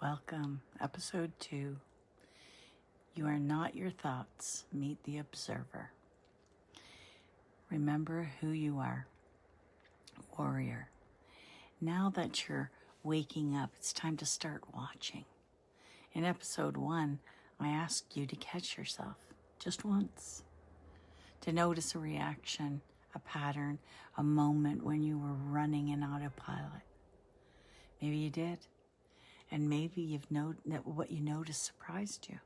Welcome, episode 2. You are not your thoughts. Meet the observer. Remember who you are. Warrior. Now that you're waking up, it's time to start watching. In episode 1, I asked you to catch yourself just once. To notice a reaction, a pattern, a moment when you were running in autopilot. Maybe you did. And maybe what you noticed surprised you.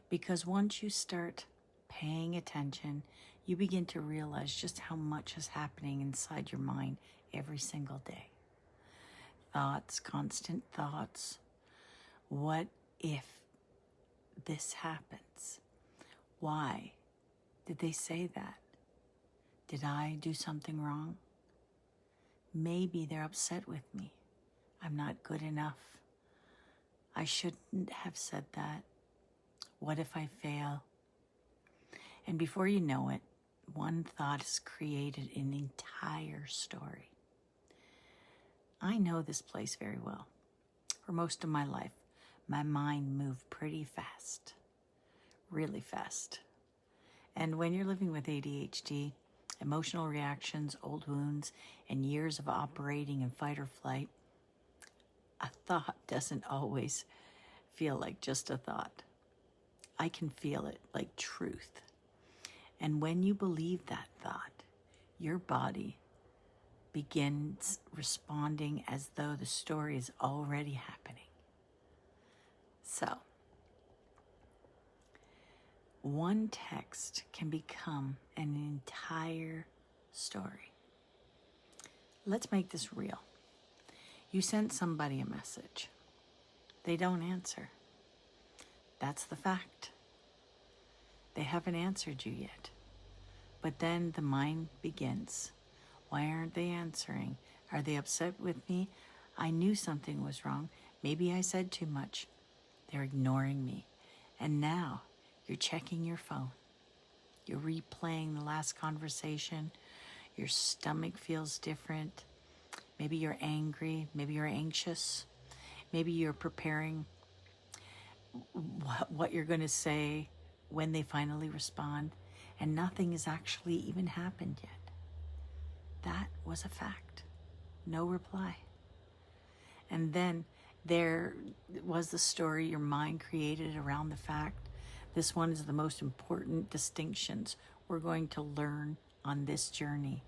Because once you start paying attention, you begin to realize just how much is happening inside your mind every single day. Thoughts, constant thoughts. What if this happens? Why did they say that? Did I do something wrong? Maybe they're upset with me. I'm not good enough. I shouldn't have said that. What if I fail? And before you know it, one thought has created an entire story. I know this place very well. For most of my life, my mind moved pretty fast. Really fast. And when you're living with ADHD, emotional reactions, old wounds, and years of operating in fight or flight, a thought doesn't always feel like just a thought. I can feel it like truth. And when you believe that thought, your body begins responding as though the story is already happening. So, one text can become an entire story. Let's make this real. You sent somebody a message. They don't answer. That's the fact. They haven't answered you yet. But then the mind begins. Why aren't they answering? Are they upset with me? I knew something was wrong. Maybe I said too much. They're ignoring me. And now you're checking your phone. You're replaying the last conversation. Your stomach feels different. Maybe you're angry, maybe you're anxious, maybe you're preparing what you're going to say when they finally respond, and nothing has actually even happened yet. That was a fact. No reply. And then there was the story your mind created around the fact. This one is the most important distinctions we're going to learn on this journey.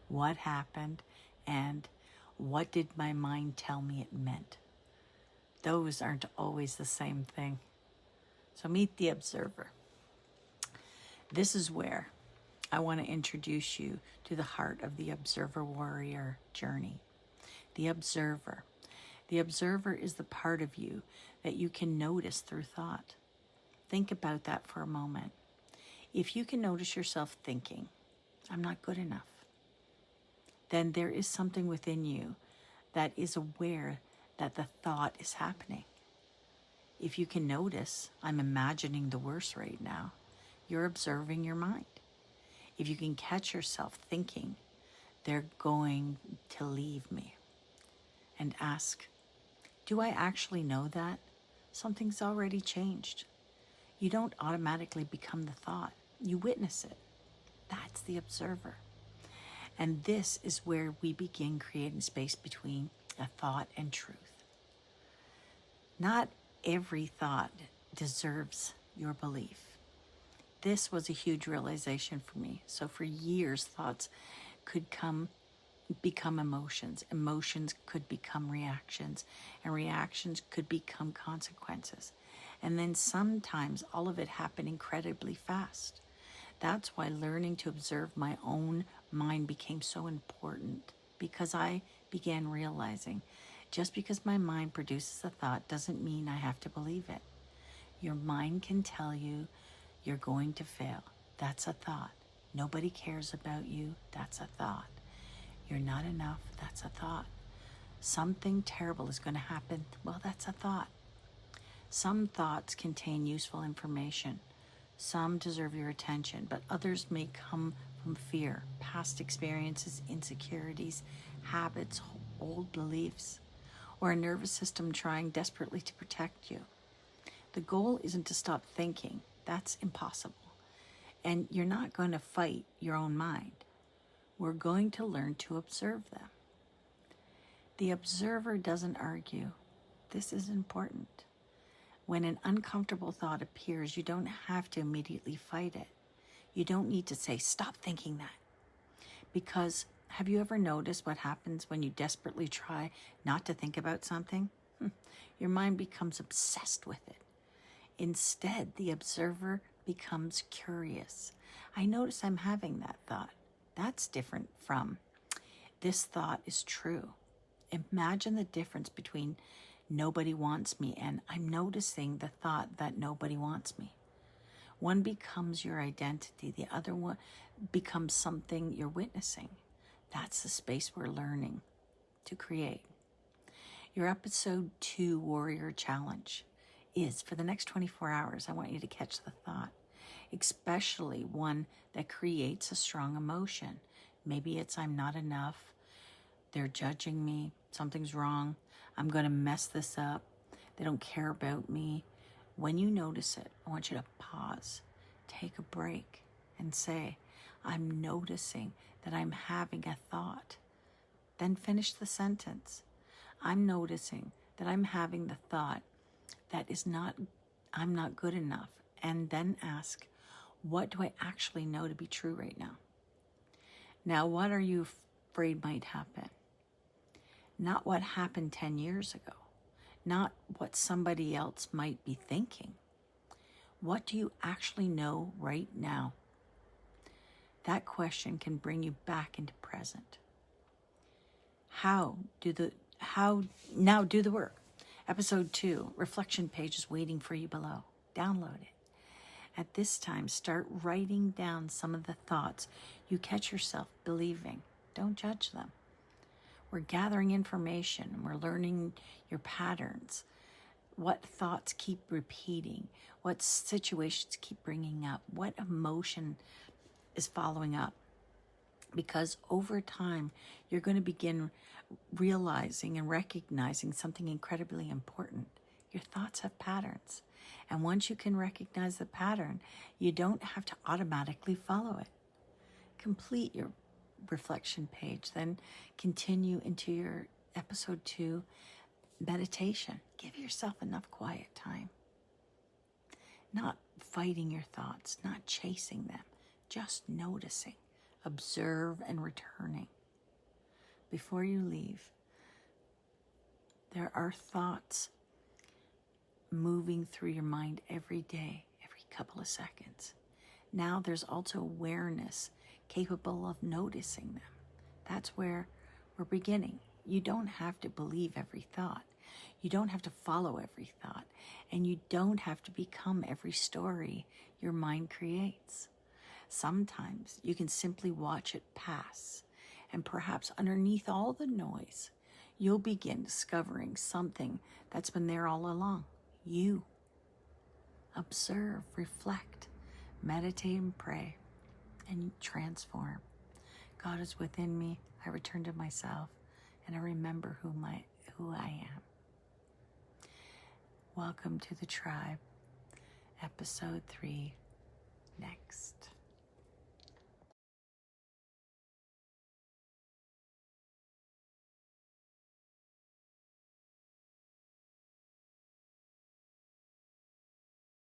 What happened and what did my mind tell me it meant? Those aren't always the same thing. So meet the observer. This is where I want to introduce you to the heart of the observer warrior journey. The observer. The observer is the part of you that you can notice through thought. Think about that for a moment. If you can notice yourself thinking, I'm not good enough, then there is something within you that is aware that the thought is happening. If you can notice, I'm imagining the worst right now, you're observing your mind. If you can catch yourself thinking, they're going to leave me, and ask, do I actually know that? Something's already changed. You don't automatically become the thought. You witness it. That's the observer. And this is where we begin creating space between a thought and truth. Not every thought deserves your belief. This was a huge realization for me. So for years, thoughts could become emotions. Emotions could become reactions, and reactions could become consequences. And then sometimes all of it happened incredibly fast. That's why learning to observe my own mind became so important, because I began realizing just because my mind produces a thought doesn't mean I have to believe it. Your mind can tell you you're going to fail. That's a thought. Nobody cares about you. That's a thought. You're not enough. That's a thought. Something terrible is going to happen. Well, that's a thought. Some thoughts contain useful information. Some deserve your attention, but others may come from fear, past experiences, insecurities, habits, old beliefs, or a nervous system trying desperately to protect you. The goal isn't to stop thinking. That's impossible. And you're not going to fight your own mind. We're going to learn to observe them. The observer doesn't argue. This is important. When an uncomfortable thought appears, you don't have to immediately fight it. You don't need to say, stop thinking that. Because have you ever noticed what happens when you desperately try not to think about something? Your mind becomes obsessed with it. Instead, the observer becomes curious. I notice I'm having that thought. That's different from, this thought is true. Imagine the difference between nobody wants me and I'm noticing the thought that nobody wants me. One becomes your identity. The other one becomes something you're witnessing. That's the space we're learning to create. Your episode 2 Warrior Challenge is, for the next 24 hours, I want you to catch the thought, especially one that creates a strong emotion. Maybe it's I'm not enough, they're judging me, something's wrong, I'm going to mess this up, they don't care about me. When you notice it, I want you to pause, take a break, and say, I'm noticing that I'm having a thought. Then finish the sentence. I'm noticing that I'm having the thought that I'm not good enough. And then ask, what do I actually know to be true right now? Now, what are you afraid might happen? Not what happened 10 years ago. Not what somebody else might be thinking. What do you actually know right now? That question can bring you back into present. Now do the work. Episode 2, reflection page is waiting for you below. Download it. At this time, start writing down some of the thoughts you catch yourself believing. Don't judge them. We're gathering information. We're learning your patterns. What thoughts keep repeating? What situations keep bringing up? What emotion is following up? Because over time, you're going to begin realizing and recognizing something incredibly important. Your thoughts have patterns. And once you can recognize the pattern, you don't have to automatically follow it. Complete your reflection page, then continue into your episode 2 meditation. Give yourself enough quiet time. Not fighting your thoughts, not chasing them, just noticing, observe, and returning. Before you leave, there are thoughts moving through your mind every day, every couple of seconds. Now there's also awareness capable of noticing them. That's where we're beginning. You don't have to believe every thought. You don't have to follow every thought. And you don't have to become every story your mind creates. Sometimes you can simply watch it pass. And perhaps underneath all the noise, you'll begin discovering something that's been there all along. You. Observe, reflect, meditate, and pray, and transform. God is within me. I return to myself, and I remember who I am. Welcome to the tribe. Episode 3 next.